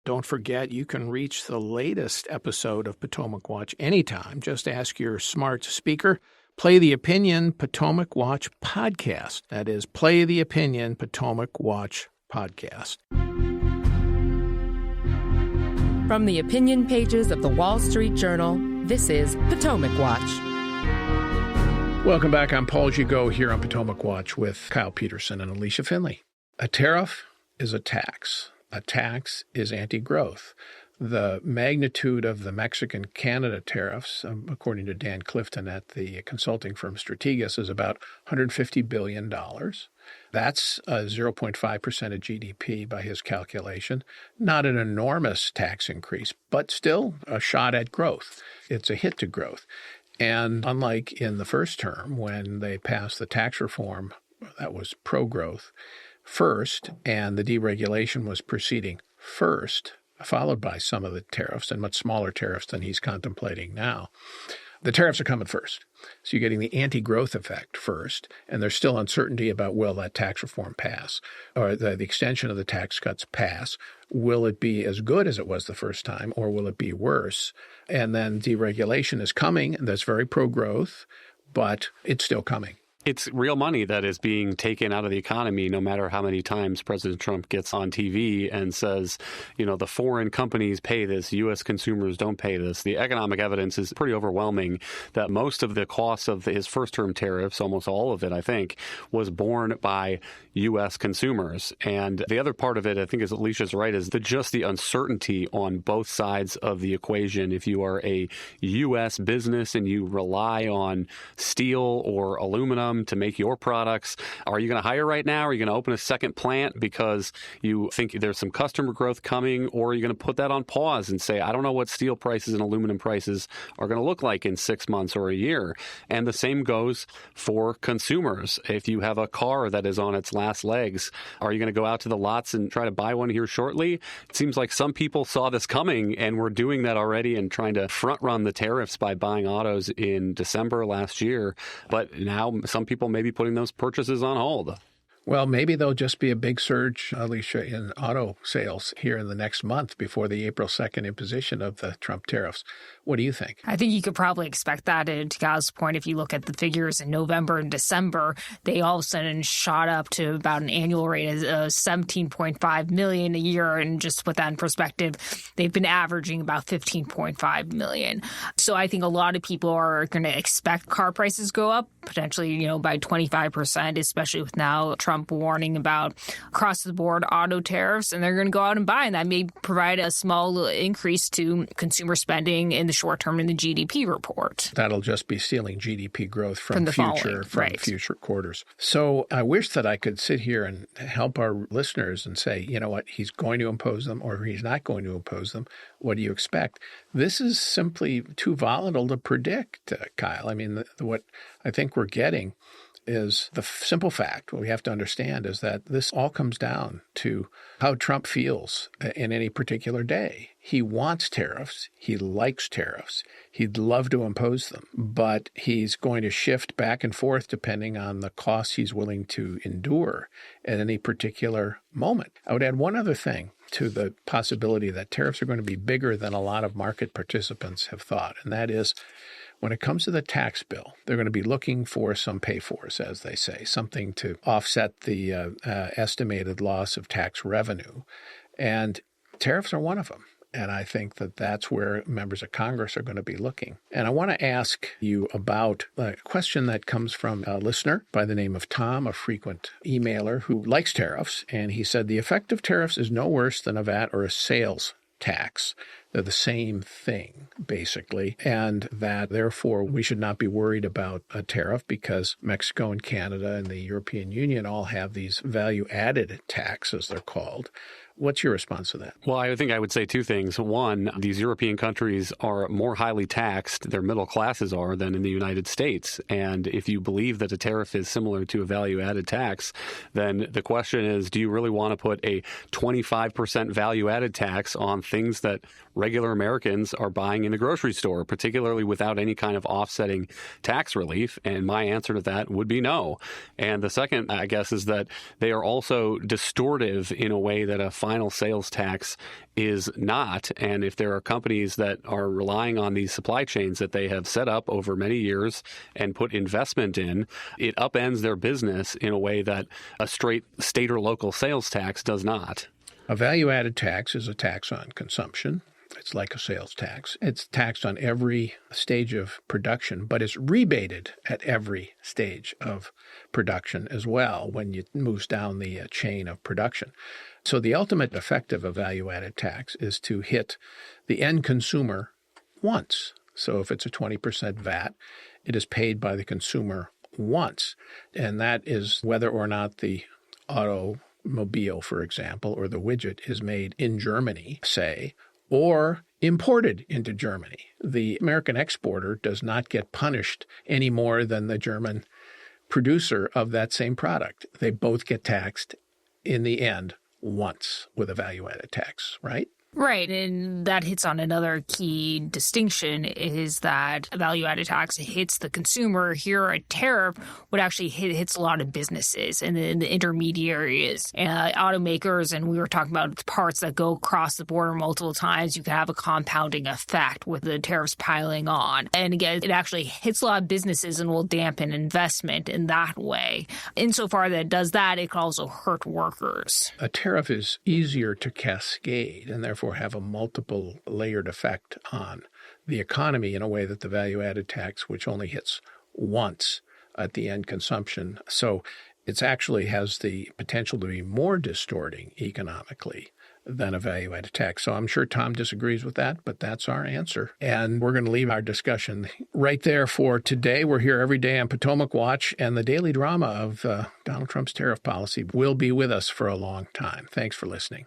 Don't forget, you can reach the latest episode of Potomac Watch anytime. Just ask your smart speaker, play the Opinion Potomac Watch podcast. That is, play the Opinion Potomac Watch podcast. From the opinion pages of the Wall Street Journal, this is Potomac Watch. Welcome back. I'm Paul Gigot here on Potomac Watch with Kyle Peterson and Alicia Finley. A tariff is a tax. A tax is anti-growth. The magnitude of the Mexican-Canada tariffs, according to Dan Clifton at the consulting firm Strategas, is about $150 billion. That's 0.5% of GDP by his calculation. Not an enormous tax increase, but still a shot at growth. It's a hit to growth. And unlike in the first term, when they passed the tax reform that was pro-growth first, and the deregulation was proceeding first, followed by some of the tariffs and much smaller tariffs than he's contemplating now. The tariffs are coming first. So you're getting the anti-growth effect first, and there's still uncertainty about will that tax reform pass, or the extension of the tax cuts pass. Will it be as good as it was the first time, or will it be worse? And then deregulation is coming, and that's very pro-growth, but it's still coming. It's real money that is being taken out of the economy, no matter how many times President Trump gets on TV and says, the foreign companies pay this, U.S. consumers don't pay this. The economic evidence is pretty overwhelming that most of the cost of his first-term tariffs, almost all of it, I think, was borne by U.S. consumers. And the other part of it, I think, is Alicia's right, is just the uncertainty on both sides of the equation. If you are a U.S. business and you rely on steel or aluminum to make your products, are you going to hire right now? Are you going to open a second plant because you think there's some customer growth coming? Or are you going to put that on pause and say, I don't know what steel prices and aluminum prices are going to look like in 6 months or a year? And the same goes for consumers. If you have a car that is on its last legs, are you going to go out to the lots and try to buy one here shortly? It seems like some people saw this coming and were doing that already and trying to front run the tariffs by buying autos in December last year. But now some people may be putting those purchases on hold. Well, maybe there'll just be a big surge, Alicia, in auto sales here in the next month before the April 2nd imposition of the Trump tariffs. What do you think? I think you could probably expect that. And to Kyle's point, if you look at the figures in November and December, they all of a sudden shot up to about an annual rate of 17.5 million a year. And just to put that in perspective, they've been averaging about 15.5 million. So I think a lot of people are going to expect car prices go up, potentially, by 25%, especially with now Trump warning about across-the-board auto tariffs, and they're going to go out and buy, and that may provide a small increase to consumer spending in the short term in the GDP report. That'll just be stealing GDP growth from future quarters. So I wish that I could sit here and help our listeners and say, you know what, he's going to impose them or he's not going to impose them. What do you expect? This is simply too volatile to predict, Kyle. I mean, what I think we're getting is the simple fact, what we have to understand is that this all comes down to how Trump feels in any particular day. He wants tariffs. He likes tariffs. He'd love to impose them, but he's going to shift back and forth depending on the costs he's willing to endure at any particular moment. I would add one other thing to the possibility that tariffs are going to be bigger than a lot of market participants have thought, and that is, when it comes to the tax bill, they're going to be looking for some pay-fors, as they say, something to offset the estimated loss of tax revenue. And tariffs are one of them. And I think that that's where members of Congress are going to be looking. And I want to ask you about a question that comes from a listener by the name of Tom, a frequent emailer who likes tariffs. And he said, the effect of tariffs is no worse than a VAT or a sales tax. They're the same thing, basically, and that, therefore, we should not be worried about a tariff because Mexico and Canada and the European Union all have these value-added taxes, they're called. What's your response to that? Well, I think I would say two things. One, these European countries are more highly taxed, their middle classes are, than in the United States. And if you believe that a tariff is similar to a value-added tax, then the question is, do you really want to put a 25% value-added tax on things that regular Americans are buying in the grocery store, particularly without any kind of offsetting tax relief? And my answer to that would be no. And the second, I guess, is that they are also distortive in a way that a final sales tax is not. And if there are companies that are relying on these supply chains that they have set up over many years and put investment in, it upends their business in a way that a straight state or local sales tax does not. A value-added tax is a tax on consumption. It's like a sales tax. It's taxed on every stage of production, but it's rebated at every stage of production as well when it moves down the chain of production. So the ultimate effect of a value-added tax is to hit the end consumer once. So if it's a 20% VAT, it is paid by the consumer once. And that is whether or not the automobile, for example, or the widget is made in Germany, say, or imported into Germany. The American exporter does not get punished any more than the German producer of that same product. They both get taxed in the end once with a value-added tax, right? Right, and that hits on another key distinction is that a value-added tax hits the consumer. Here, a tariff would actually hits a lot of businesses and the intermediaries, automakers, and we were talking about parts that go across the border multiple times. You could have a compounding effect with the tariffs piling on. And again, it actually hits a lot of businesses and will dampen investment in that way. Insofar that it does that, it can also hurt workers. A tariff is easier to cascade and therefore have a multiple layered effect on the economy in a way that the value-added tax, which only hits once at the end consumption. So it actually has the potential to be more distorting economically than a value-added tax. So I'm sure Tom disagrees with that, but that's our answer. And we're going to leave our discussion right there for today. We're here every day on Potomac Watch, and the daily drama of Donald Trump's tariff policy will be with us for a long time. Thanks for listening.